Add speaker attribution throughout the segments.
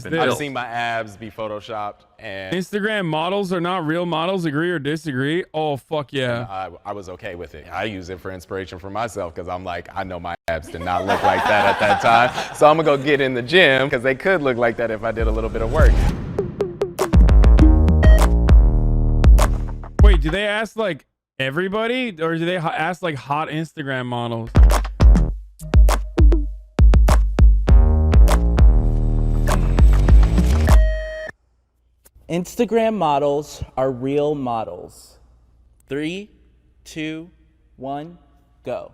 Speaker 1: I've seen my abs be photoshopped, and
Speaker 2: Instagram models are not real models. Agree or disagree? Oh, fuck yeah.
Speaker 1: I was okay with it. I use it for inspiration for myself because I'm like, I know my abs did not look like that at that time. So I'm gonna go get in the gym because they could look like that if I did a little bit of work.
Speaker 2: Wait, do they ask like everybody or do they ask like hot Instagram models?
Speaker 3: Instagram models are real models. 3, 2, 1, go.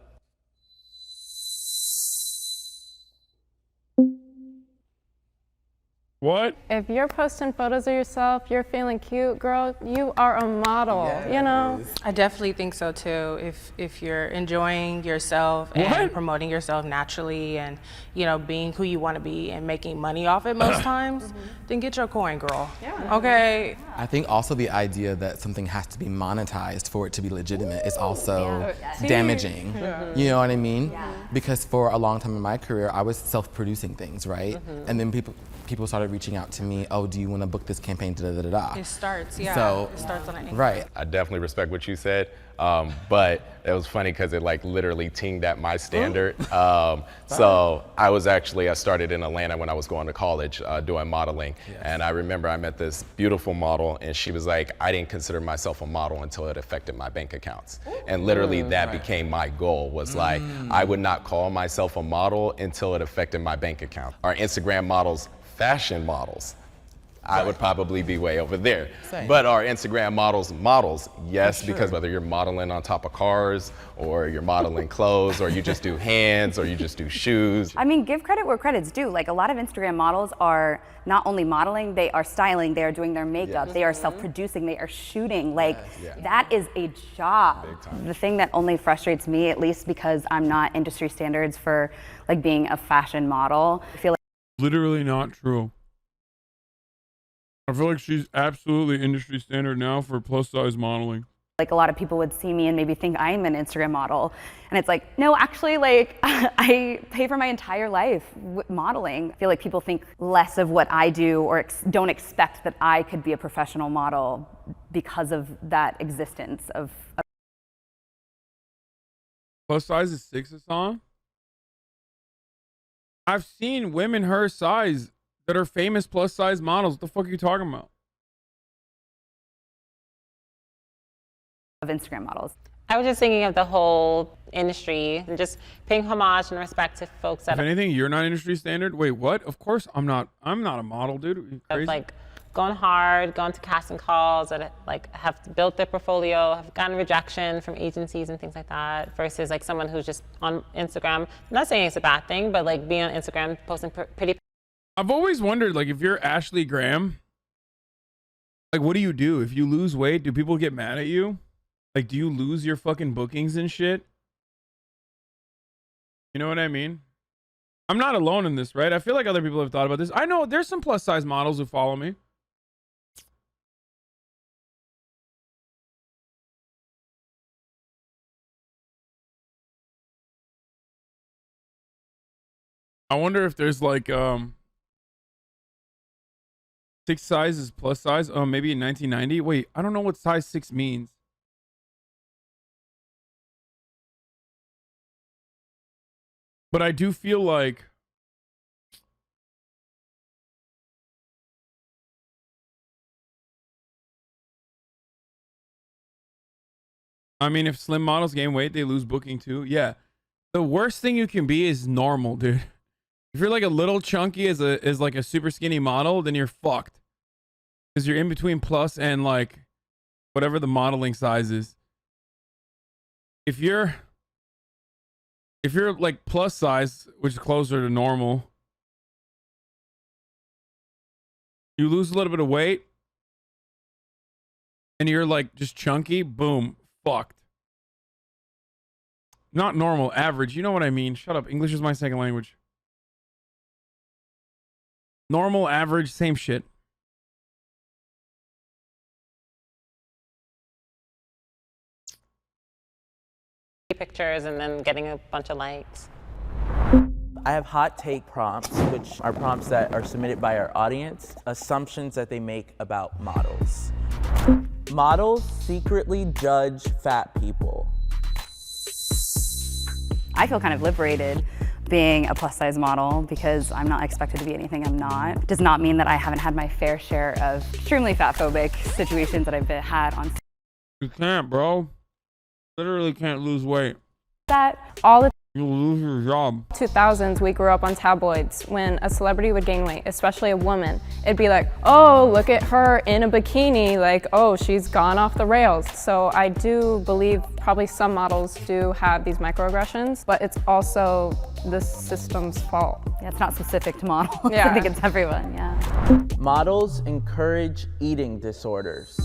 Speaker 2: What?
Speaker 4: If you're posting photos of yourself, you're feeling cute, girl, you are a model, you know?
Speaker 5: I definitely think so too. If you're enjoying yourself and promoting yourself naturally and, you know, being who you want to be and making money off it most times, then get your coin, girl. Yeah. Okay?
Speaker 6: I think also the idea that something has to be monetized for it to be legitimate is also damaging. You know what I mean? Because for a long time in my career, I was self-producing things, right? And then people started reaching out to me, oh, do you want to book this campaign, da-da-da-da.
Speaker 5: It starts, yeah.
Speaker 6: So,
Speaker 5: it starts on an angle.
Speaker 6: Right.
Speaker 1: I definitely respect what you said, but it was funny because it like literally tinged at my standard. So I started in Atlanta when I was going to college doing modeling. And I remember I met this beautiful model and she was like, I didn't consider myself a model until it affected my bank accounts. And literally that became my goal, was like, I would not call myself a model until it affected my bank account. Our Instagram models, fashion models, I would probably be way over there.
Speaker 6: Same.
Speaker 1: But our Instagram models, yes, because whether you're modeling on top of cars or you're modeling clothes or you just do hands or you just do shoes.
Speaker 7: I mean, give credit where credit's due. Like, a lot of Instagram models are not only modeling, they are styling, they are doing their makeup, they are self-producing, they are shooting. Like, that is a job. The thing that only frustrates me, at least because I'm not industry standards for like being a fashion model, I feel like
Speaker 2: Literally not true. I feel like she's absolutely industry standard now for plus size modeling.
Speaker 7: like a lot of people would see me and maybe think I'm an Instagram model. And it's like, no, actually, like I pay for my entire life modeling. I feel like people think less of what I do or don't expect that I could be a professional model because of that existence of.
Speaker 2: Plus size is 6 a song? I've seen women her size that are famous plus size models. What the fuck are you talking about?
Speaker 7: Of Instagram models.
Speaker 8: I was just thinking of the whole industry and just paying homage and respect to folks that
Speaker 2: If anything, you're not industry standard. Wait, what? Of course I'm not. I'm not a model, dude. Are you crazy?
Speaker 8: like going hard, going to casting calls that like have built their portfolio, have gotten rejection from agencies and things like that, versus like someone who's just on Instagram. I'm not saying it's a bad thing, but like being on Instagram, posting pretty.
Speaker 2: I've always wondered, like, if you're Ashley Graham, like, what do you do? If you lose weight, do people get mad at you? Like, do you lose your fucking bookings and shit? You know what I mean? I'm not alone in this, right? I feel like other people have thought about this. I know there's some plus size models who follow me. I wonder if there's like 6 sizes plus size. Oh, maybe in 1990. Wait, I don't know what size 6 means. But I do feel like I mean, if slim models gain weight, they lose booking too. Yeah. The worst thing you can be is normal, dude. If you're like a little chunky as like a super skinny model, then you're fucked. Because you're in between plus and like whatever the modeling size is. If you're like plus size, which is closer to normal, you lose a little bit of weight and you're like just chunky, boom, fucked. Not normal, average. You know what I mean? Shut up. English is my second language. Normal, average, same shit.
Speaker 8: Pictures and then getting a bunch of likes.
Speaker 3: I have hot take prompts, which are prompts that are submitted by our audience, assumptions that they make about models. Models secretly judge fat people.
Speaker 7: I feel kind of liberated being a plus size model because I'm not expected to be anything I'm not. Does not mean that I haven't had my fair share of extremely fat phobic situations that I've had on
Speaker 2: You can't, bro. Literally can't lose weight.
Speaker 4: That all the
Speaker 2: You'll lose your job.
Speaker 4: 2000s, we grew up on tabloids. When a celebrity would gain weight, especially a woman, it'd be like, oh, look at her in a bikini, like, oh, she's gone off the rails. So I do believe probably some models do have these microaggressions, but it's also the system's fault.
Speaker 7: Yeah, it's not specific to models.
Speaker 4: Yeah.
Speaker 7: I think it's everyone, yeah.
Speaker 3: Models encourage eating disorders.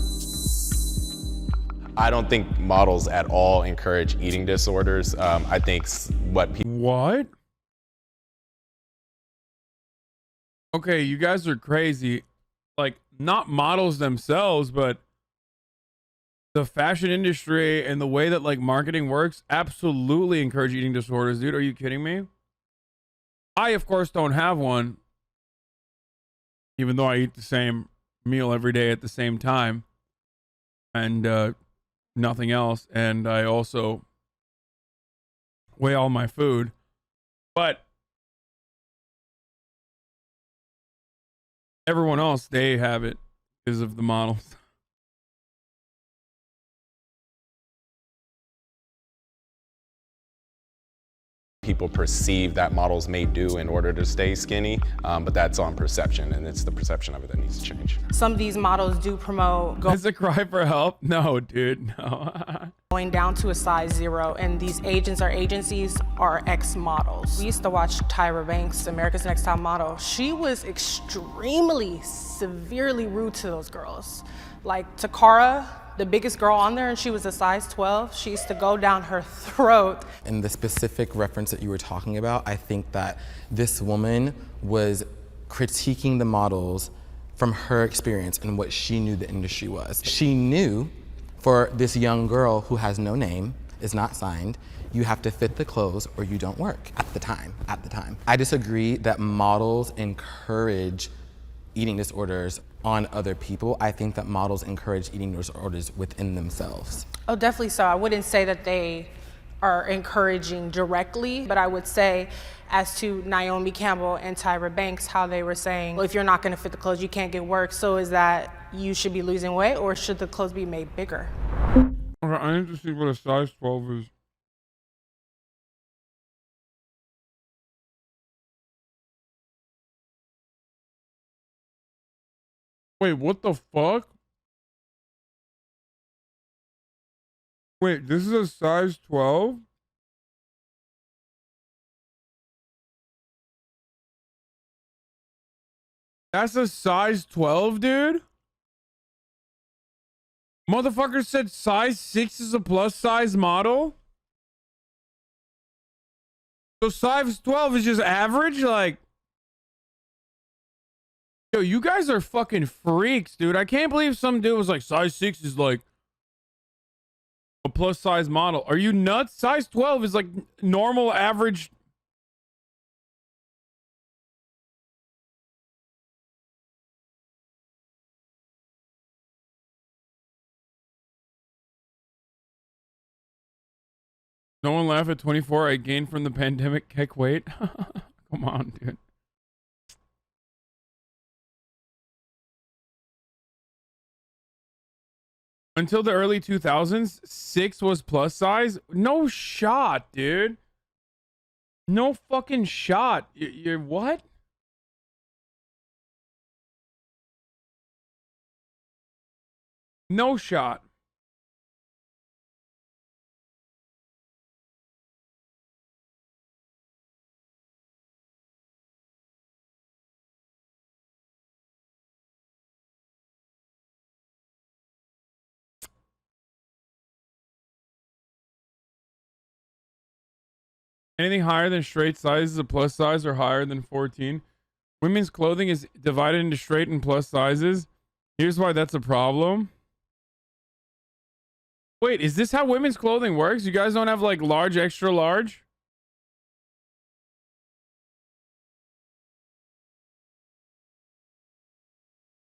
Speaker 1: I don't think models at all encourage eating disorders. I think what people
Speaker 2: What? Okay, you guys are crazy. Like, not models themselves, but the fashion industry and the way that like marketing works absolutely encourage eating disorders, dude. Are you kidding me? I, of course, don't have one, even though I eat the same meal every day at the same time and nothing else. And I also weigh all my food, but everyone else, they have it because of the models.
Speaker 1: people perceive that models may do in order to stay skinny, but that's on perception, and it's the perception of it that needs to change.
Speaker 5: Some of these models do promote
Speaker 2: Is a cry for help? No, dude, no.
Speaker 5: going down to a size 0, and these agents or agencies are ex-models. We used to watch Tyra Banks, America's Next Top Model. She was extremely, severely rude to those girls. Like Takara, the biggest girl on there, and she was a size 12. She used to go down her throat.
Speaker 6: In the specific reference that you were talking about, I think that this woman was critiquing the models from her experience and what she knew the industry was. She knew for this young girl who has no name, is not signed, you have to fit the clothes or you don't work at the time. I disagree that models encourage eating disorders on other people. I think that models encourage eating disorders within themselves.
Speaker 5: Oh, definitely so. I wouldn't say that they are encouraging directly, but I would say as to Naomi Campbell and Tyra Banks, how they were saying, well, if you're not gonna fit the clothes, you can't get work. So is that you should be losing weight, or should the clothes be made bigger?
Speaker 2: Okay, I need to see what a size 12 is. Wait, what the fuck? Wait, this is a size 12? That's a size 12, dude? Motherfucker said size 6 is a plus size model? So size 12 is just average? Like, yo, you guys are fucking freaks, dude. I can't believe some dude was like, size 6 is like a plus size model. Are you nuts? Size 12 is like normal average. No one laugh at 24. I gained from the pandemic. Heck, wait. Come on, dude. Until the early 2000s, 6 was plus size. No shot, dude. No fucking shot. You're what? No shot. Anything higher than straight size is a plus size or higher than 14. Women's clothing is divided into straight and plus sizes. Here's why that's a problem. Wait, is this how women's clothing works? You guys don't have like large, extra large?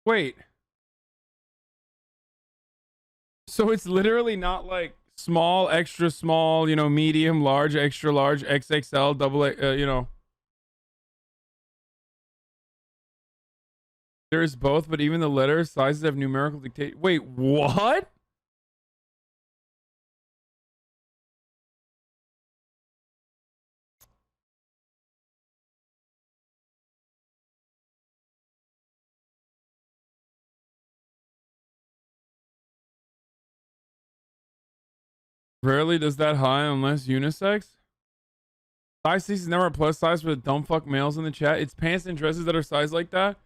Speaker 2: Wait. So it's literally not like small, extra small, you know, medium, large, extra large, XXL, double, you know. There's both, but even the letter sizes have numerical dictate. Wait, what? Rarely does that high unless unisex. Size 6 is never a plus size for the dumb fuck males in the chat. It's pants and dresses that are sized like that.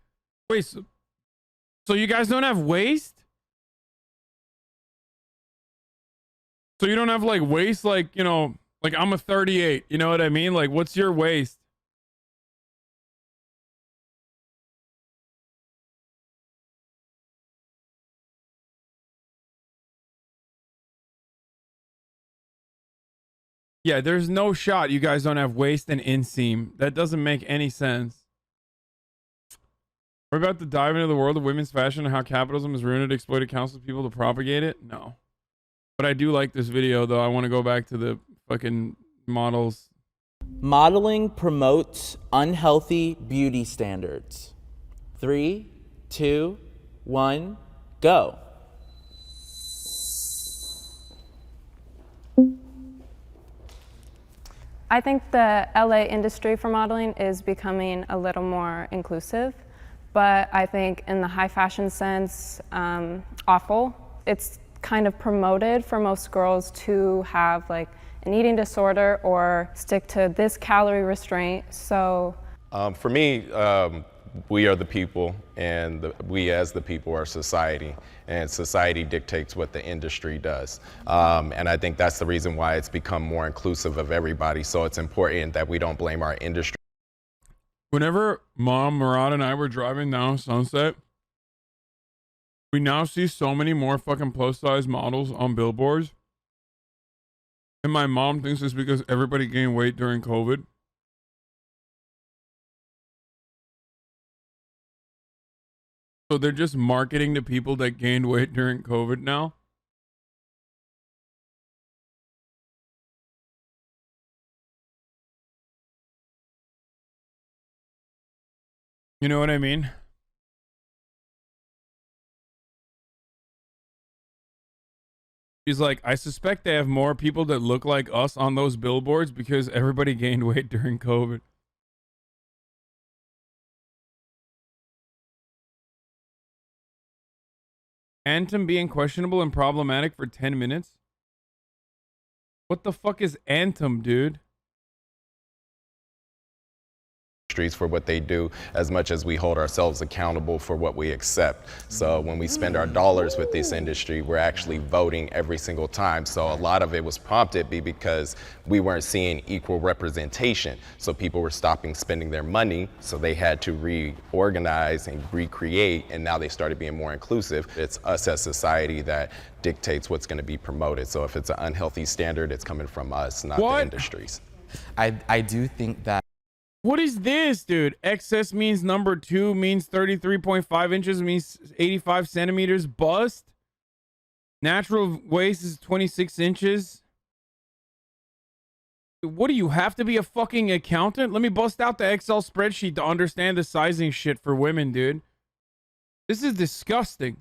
Speaker 2: Wait, so you guys don't have waist? So you don't have like waist, like, you know, like I'm a 38. You know what I mean? Like, what's your waist? Yeah, there's no shot you guys don't have waist and inseam. That doesn't make any sense. We're about to dive into the world of women's fashion and how capitalism has ruined it, exploited countless people to propagate it. No. But I do like this video, though. I want to go back to the fucking models.
Speaker 3: Modeling promotes unhealthy beauty standards. 3, 2, 1, go.
Speaker 4: I think the LA industry for modeling is becoming a little more inclusive, but I think in the high fashion sense, awful. It's kind of promoted for most girls to have like an eating disorder or stick to this calorie restraint. So
Speaker 1: for me, we are the people, and we as the people are society, and society dictates what the industry does. And I think that's the reason why it's become more inclusive of everybody. So it's important that we don't blame our industry.
Speaker 2: Whenever Mom, Murad, and I were driving down Sunset, we now see so many more fucking plus-size models on billboards. And my mom thinks it's because everybody gained weight during COVID. So they're just marketing to people that gained weight during COVID now. You know what I mean? She's like, I suspect they have more people that look like us on those billboards because everybody gained weight during COVID. Anthem being questionable and problematic for 10 minutes? What the fuck is Anthem, dude?
Speaker 1: For what they do, as much as we hold ourselves accountable for what we accept. So when we spend our dollars with this industry, we're actually voting every single time. So a lot of it was prompted because we weren't seeing equal representation. So people were stopping spending their money, so they had to reorganize and recreate, and now they started being more inclusive. It's us as society that dictates what's going to be promoted. So if it's an unhealthy standard, it's coming from us, not the industries.
Speaker 6: I do think that.
Speaker 2: What is this, dude? XS means number 2, means 33.5 inches, means 85 centimeters. Bust. Natural waist is 26 inches. What do you have to be a fucking accountant? Let me bust out the Excel spreadsheet to understand the sizing shit for women, dude. This is disgusting.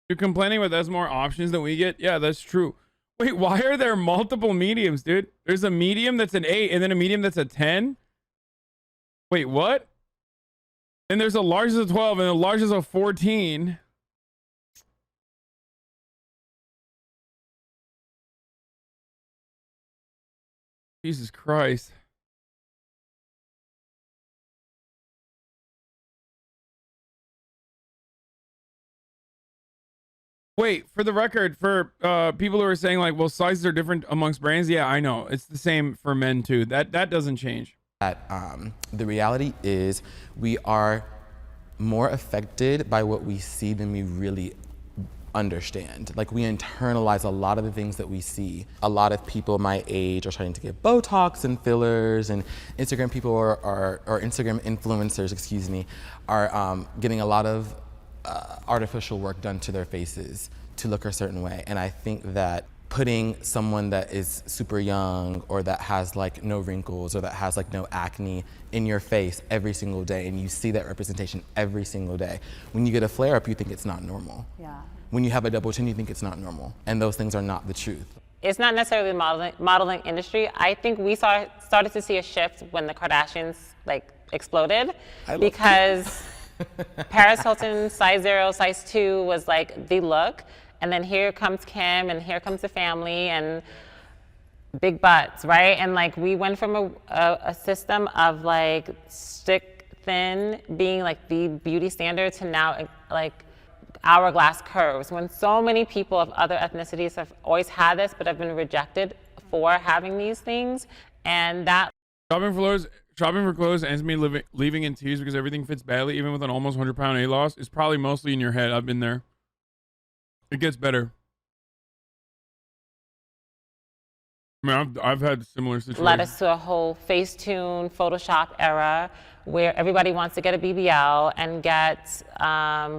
Speaker 2: You're complaining about there's more options than we get? Yeah, that's true. Wait, why are there multiple mediums, dude? There's a medium that's an 8 and then a medium that's a 10? Wait, what? And there's a large as a 12 and a large as a 14. Jesus Christ. Wait, for the record, for people who are saying like, well, sizes are different amongst brands. Yeah, I know. It's the same for men too. That doesn't change.
Speaker 6: The reality is we are more affected by what we see than we really understand. Like, we internalize a lot of the things that we see. A lot of people my age are starting to get Botox and fillers, and Instagram people or Instagram influencers, excuse me, are getting a lot of artificial work done to their faces to look a certain way. And I think that putting someone that is super young or that has like no wrinkles or that has like no acne in your face every single day, and you see that representation every single day, when you get a flare up, you think it's not normal.
Speaker 7: Yeah.
Speaker 6: When you have a double chin, you think it's not normal. And those things are not the truth.
Speaker 8: It's not necessarily the modeling industry. I think we started to see a shift when the Kardashians like exploded, because Paris Hilton size 0, size 2 was like the look. And then here comes Kim, and here comes the family, and big butts, right? And like, we went from a system of like stick thin being like the beauty standard to now like hourglass curves, when so many people of other ethnicities have always had this but have been rejected for having these things. And that
Speaker 2: Shopping for clothes ends me leaving in tears because everything fits badly, even with an almost 100-pound A-loss. Is probably mostly in your head. I've been there. It gets better. I mean, I've had similar situations.
Speaker 8: led us to a whole Facetune, Photoshop era where everybody wants to get a BBL and get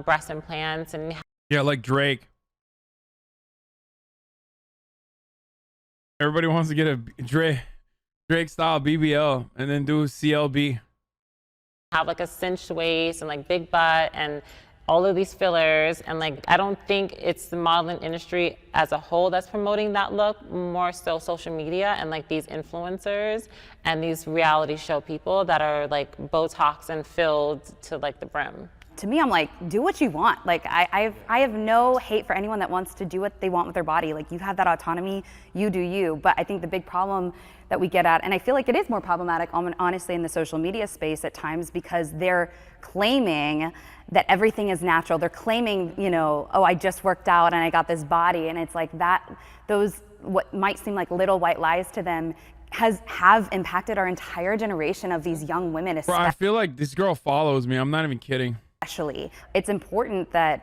Speaker 8: breast implants. And
Speaker 2: Yeah, like Drake. Everybody wants to get a Drake style BBL and then do CLB.
Speaker 8: have like a cinched waist and like big butt and all of these fillers. And like, I don't think it's the modeling industry as a whole that's promoting that look, more so social media and like these influencers and these reality show people that are like Botox and filled to like the brim.
Speaker 7: To me, I'm like, do what you want. Like, I have no hate for anyone that wants to do what they want with their body. Like, you have that autonomy, you do you. But I think the big problem that we get at, and I feel like it is more problematic, honestly, in the social media space at times, because they're claiming that everything is natural. They're claiming, you know, oh, I just worked out and I got this body. And it's like that, those, what might seem like little white lies to them, have impacted our entire generation of these young women.
Speaker 2: Bro, I feel like this girl follows me. I'm not even kidding.
Speaker 7: Especially, it's important that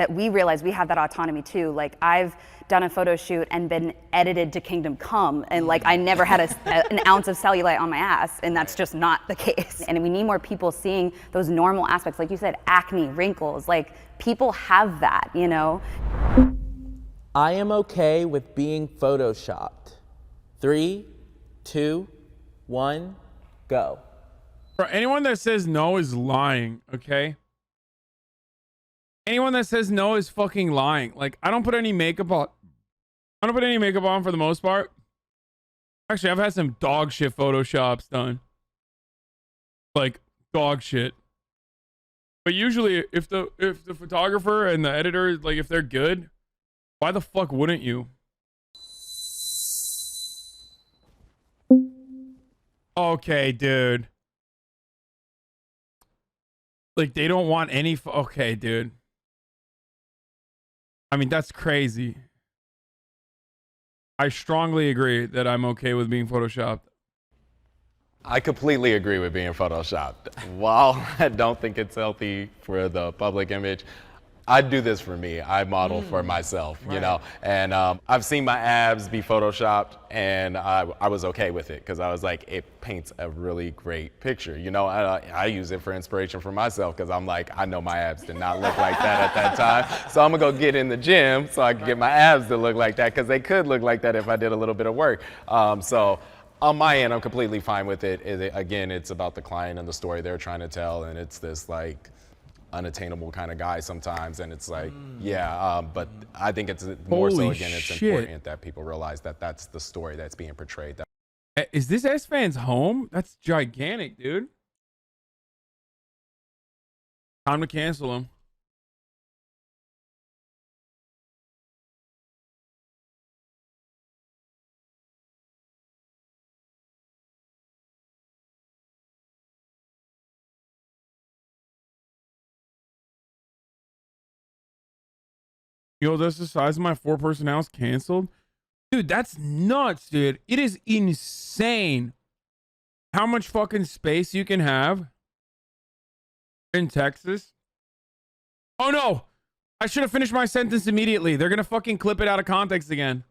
Speaker 7: we realize we have that autonomy too. Like, I've done a photo shoot and been edited to Kingdom Come, and like, I never had an ounce of cellulite on my ass, and that's just not the case. And we need more people seeing those normal aspects, like you said, acne, wrinkles. Like, people have that, you know.
Speaker 3: I am okay with being photoshopped. 3, 2, 1, go.
Speaker 2: Bro, anyone that says no is lying, okay? Anyone that says no is fucking lying. Like, I don't put any makeup on. I don't put any makeup on for the most part. Actually, I've had some dog shit photoshops done. Like, dog shit. But usually, if the photographer and the editor, like, if they're good, why the fuck wouldn't you? Okay, dude. Like, they don't want any. Okay, dude. I mean, that's crazy. I strongly agree that I'm okay with being photoshopped.
Speaker 1: I completely agree with being photoshopped. While I don't think it's healthy for the public image, I do this for me. I model for myself, you know, and I've seen my abs be photoshopped, and I was okay with it because I was like, it paints a really great picture, you know. I use it for inspiration for myself because I'm like, I know my abs did not look like that at that time, so I'm gonna go get in the gym so I can get my abs to look like that, because they could look like that if I did a little bit of work. So on my end, I'm completely fine with it. Again, it's about the client and the story they're trying to tell, and it's this like unattainable kind of guy sometimes, and it's like, but I think it's more so, again, it's important that people realize that that's the story that's being portrayed.
Speaker 2: Is this S-Fan's home? That's gigantic, dude. Time to cancel him. Yo, that's the size of my 4-person house canceled? Dude, that's nuts, dude. It is insane how much fucking space you can have in Texas. Oh no! I should have finished my sentence immediately. They're gonna fucking clip it out of context again.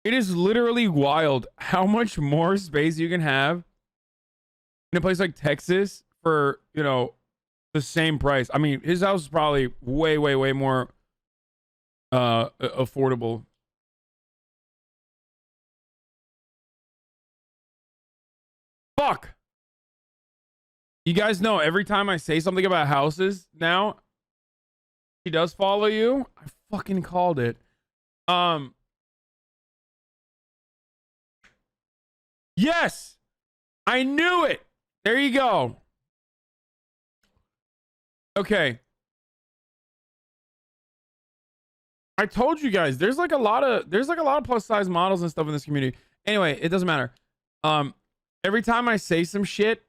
Speaker 2: It is literally wild how much more space you can have in a place like Texas for, you know, the same price. I mean, his house is probably way, way, way more affordable. Fuck. You guys know every time I say something about houses now, he does follow you. I fucking called it. Yes, I knew it. There you go. Okay. I told you guys there's like a lot of plus size models and stuff in this community. Anyway, it doesn't matter. Every time I say some shit,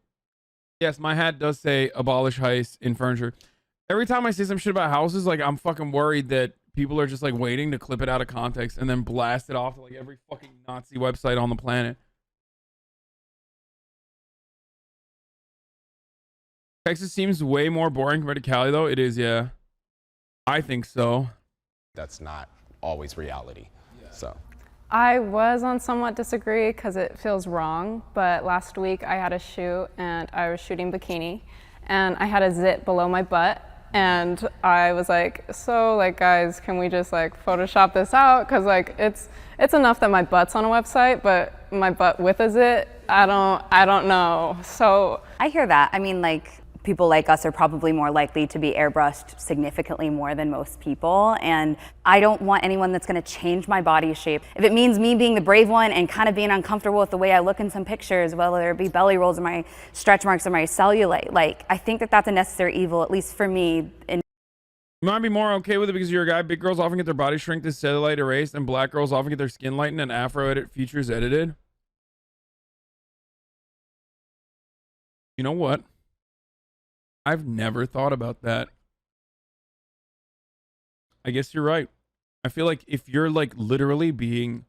Speaker 2: yes, my hat does say abolish heist in furniture. Every time I say some shit about houses, like I'm fucking worried that people are just like waiting to clip it out of context and then blast it off to like every fucking Nazi website on the planet. Texas seems way more boring compared to Cali, though. It is, yeah. I think so.
Speaker 1: That's not always reality. So
Speaker 4: I was on somewhat disagree because it feels wrong, but last week I had a shoot and I was shooting bikini and I had a zit below my butt and I was like, so like guys, can we just like Photoshop this out? Cause like it's enough that my butt's on a website, but my butt with a zit, I don't know. So
Speaker 7: I hear that. I mean, like, people like us are probably more likely to be airbrushed significantly more than most people. And I don't want anyone that's gonna change my body shape. If it means me being the brave one and kind of being uncomfortable with the way I look in some pictures, whether it be belly rolls or my stretch marks or my cellulite, like, I think that that's a necessary evil, at least for me.
Speaker 2: You might be more okay with it because you're a guy. Big girls often get their body shrink to cellulite erased, and black girls often get their skin lightened and Afro edit features edited. You know what? I've never thought about that. I guess you're right. I feel like if you're like literally being,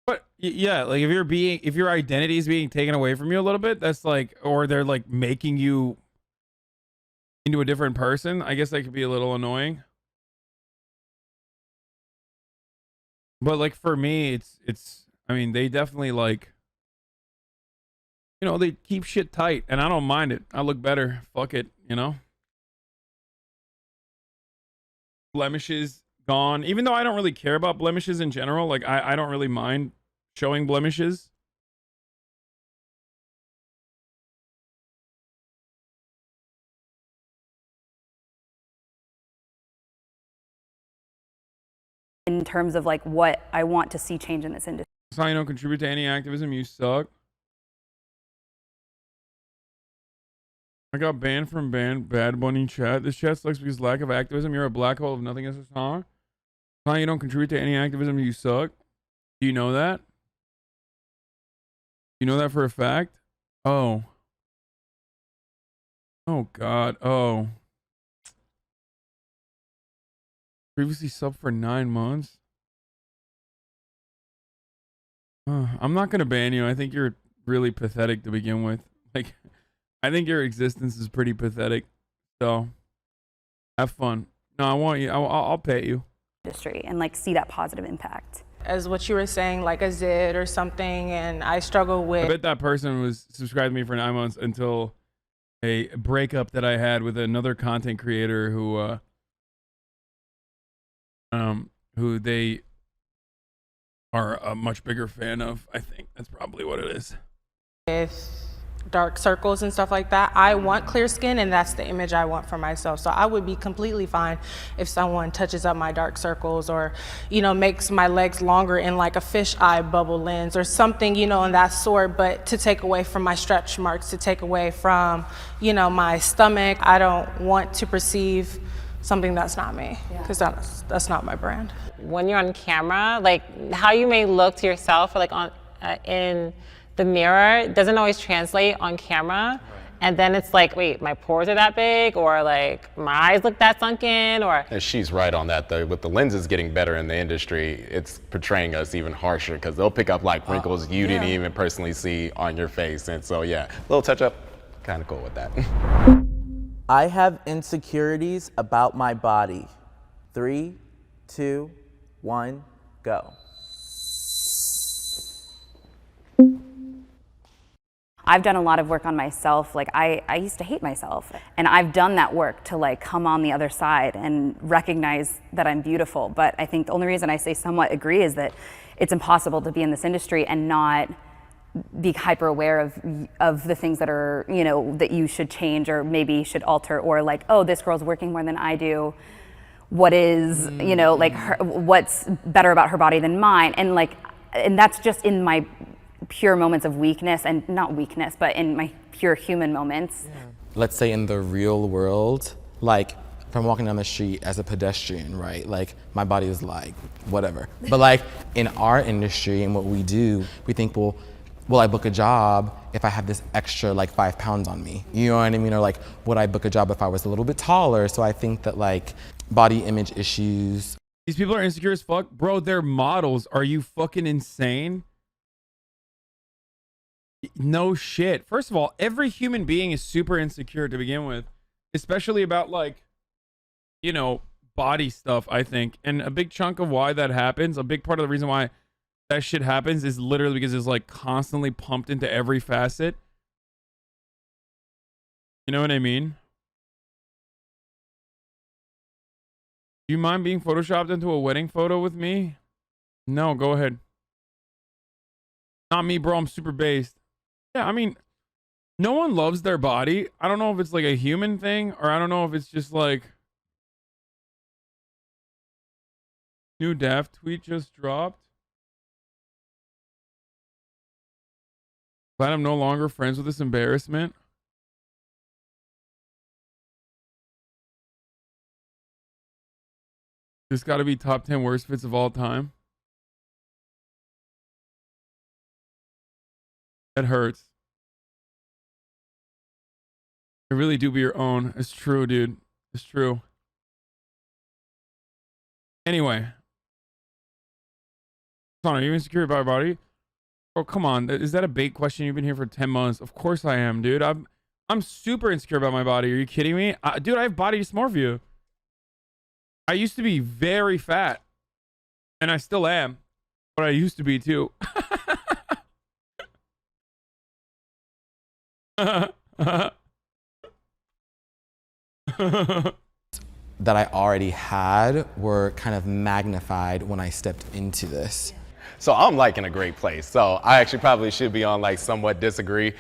Speaker 2: but yeah, like if your identity is being taken away from you a little bit, that's like, or they're like making you into a different person, I guess that could be a little annoying. But like for me, it's I mean, they definitely like, you know, they keep shit tight and I don't mind it. I look better. Fuck it, you know? Blemishes gone. Even though I don't really care about blemishes in general, like I don't really mind showing blemishes.
Speaker 7: In terms of like what I want to see change in this industry.
Speaker 2: So you don't contribute to any activism, you suck. I got banned from Bad Bunny chat. This chat sucks because lack of activism. You're a black hole of nothing as a song. So you don't contribute to any activism, you suck. Do you know that? You know that for a fact? Oh. Oh God. Oh. Previously subbed for 9 months. I'm not gonna ban you. I think you're really pathetic to begin with. Like, I think your existence is pretty pathetic. So, have fun. No, I want you. I'll pay you.
Speaker 7: Industry and like see that positive impact.
Speaker 5: As what you were saying, like a zit or something, and I struggle with.
Speaker 2: I bet that person was subscribed to me for 9 months until a breakup that I had with another content creator who they are a much bigger fan of. I think that's probably what it is.
Speaker 5: With dark circles and stuff like that, I want clear skin, and that's the image I want for myself. So I would be completely fine if someone touches up my dark circles, or, you know, makes my legs longer in like a fisheye bubble lens or something, you know, in that sort. But to take away from my stretch marks, to take away from, you know, my stomach, I don't want to perceive something that's not me, because that's not my brand.
Speaker 8: When you're on camera, like how you may look to yourself, or like on in the mirror, doesn't always translate on camera. And then it's like, wait, my pores are that big, or like my eyes look that sunken, or.
Speaker 1: And she's right on that though. With the lenses getting better in the industry, it's portraying us even harsher because they'll pick up like wrinkles you didn't even personally see on your face. And so yeah, little touch up, kind of cool with that.
Speaker 3: I have insecurities about my body. 3, 2, 1, go.
Speaker 7: I've done a lot of work on myself. Like I used to hate myself, and I've done that work to like come on the other side and recognize that I'm beautiful. But I think the only reason I say somewhat agree is that it's impossible to be in this industry and not be hyper aware of the things that are, you know, that you should change or maybe should alter, or like, oh, this girl's working more than I do. What is, you know, like what's better about her body than mine? And that's just in my pure moments of weakness, and not weakness, but in my pure human moments. Yeah.
Speaker 6: Let's say in the real world, like if I'm walking down the street as a pedestrian, right? Like my body is like, whatever. But like in our industry and what we do, we think, well, will I book a job if I have this extra like 5 pounds on me? You know what I mean? Or like, would I book a job if I was a little bit taller? So I think that like body image issues.
Speaker 2: These people are insecure as fuck. Bro, they're models. Are you fucking insane? No shit. First of all, every human being is super insecure to begin with, especially about like, you know, body stuff, I think. And a big chunk of why that happens, a big part of the reason why that shit happens is literally because it's like constantly pumped into every facet. You know what I mean? Do you mind being photoshopped into a wedding photo with me? No, go ahead. Not me, bro. I'm super based. Yeah, I mean, no one loves their body. I don't know if it's like a human thing, or I don't know if it's just like new Daft tweet just dropped. Glad I'm no longer friends with this embarrassment. This got to be top 10 worst fits of all time. That hurts. It really do be your own. It's true, dude. It's true. Anyway. Connor, are you insecure about your body? Oh, come on. Is that a bait question? You've been here for 10 months. Of course I am, dude. I'm super insecure about my body. Are you kidding me? Dude, I have body dysmorphia. I used to be very fat. And I still am. But I used to be too.
Speaker 6: That I already had were kind of magnified when I stepped into this.
Speaker 1: So I'm like in a great place. So I actually probably should be on like somewhat disagree.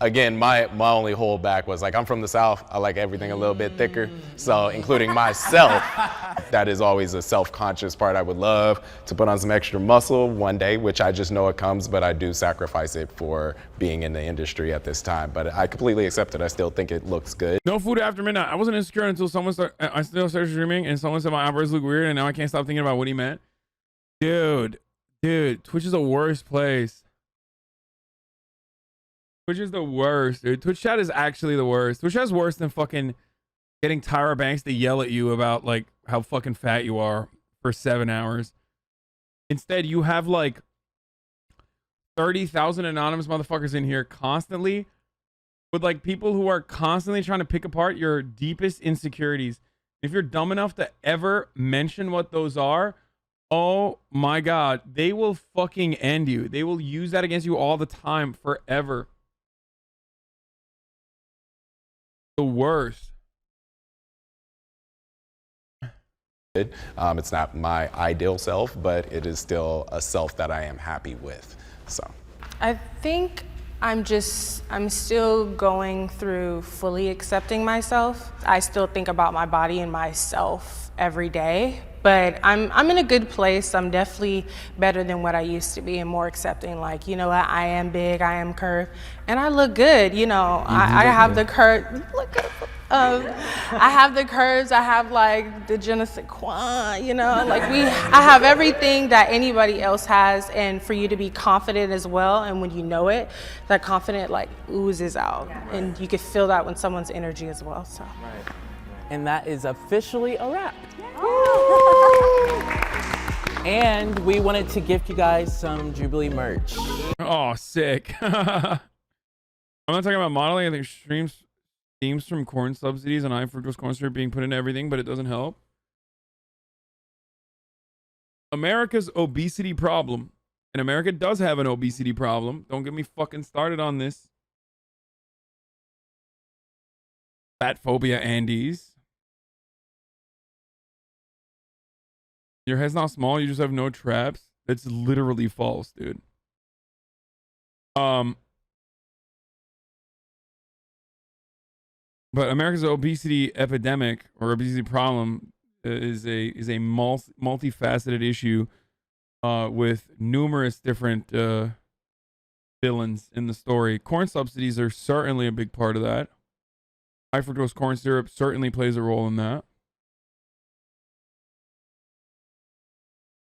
Speaker 1: Again, my only holdback was like, I'm from the South. I like everything a little bit thicker. So including myself, that is always a self-conscious part. I would love to put on some extra muscle one day, which I just know it comes, but I do sacrifice it for being in the industry at this time. But I completely accept it. I still think it looks good.
Speaker 2: No food after midnight. I wasn't insecure until I still started streaming and someone said my eyebrows look weird, and now I can't stop thinking about what he meant. Dude, Twitch is the worst place. Twitch is the worst, dude. Twitch chat is actually the worst. Twitch chat is worse than fucking getting Tyra Banks to yell at you about like how fucking fat you are for 7 hours. Instead, you have like 30,000 anonymous motherfuckers in here constantly with like people who are constantly trying to pick apart your deepest insecurities. If you're dumb enough to ever mention what those are, oh my God, they will fucking end you. They will use that against you all the time, forever. The worst.
Speaker 1: It's not my ideal self, but it is still a self that I am happy with. So
Speaker 5: I think I'm still going through fully accepting myself. I still think about my body and myself every day, but I'm in a good place. I'm definitely better than what I used to be and more accepting. Like, you know what, I am big, I am curved, and I look good. You know, I have the curve. Look good. I have the curves. I have like the je ne sais quoi. You know, like I have everything that anybody else has, and for you to be confident as well. And when you know it, that confidence like oozes out, and you can feel that when someone's energy as well. So.
Speaker 3: Right. And that is officially a wrap. And we wanted to gift you guys some Jubilee merch.
Speaker 2: Oh, sick. I'm not talking about modeling. I think steams from corn subsidies and high fructose corn syrup being put into everything, but it doesn't help. America's obesity problem, and America does have an obesity problem. Don't get me fucking started on this. Fat phobia, Andes. Your head's not small. You just have no traps. It's literally false, dude. But America's obesity epidemic or obesity problem is a multifaceted issue with numerous different villains in the story. Corn subsidies are certainly a big part of that. High fructose corn syrup certainly plays a role in that.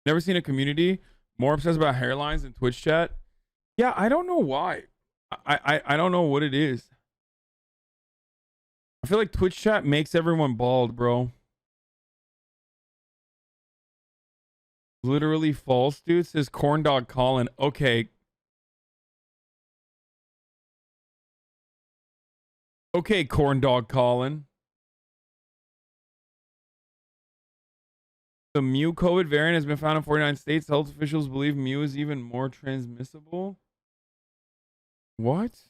Speaker 2: Never seen a community more obsessed about hairlines than Twitch chat? Yeah, I don't know why. I don't know what it is. I feel like Twitch chat makes everyone bald, bro. Literally false, dude. Says corn dog Colin. Okay. Okay, corn dog Colin. The Mu COVID variant has been found in 49 states. Health officials believe Mu is even more transmissible. What?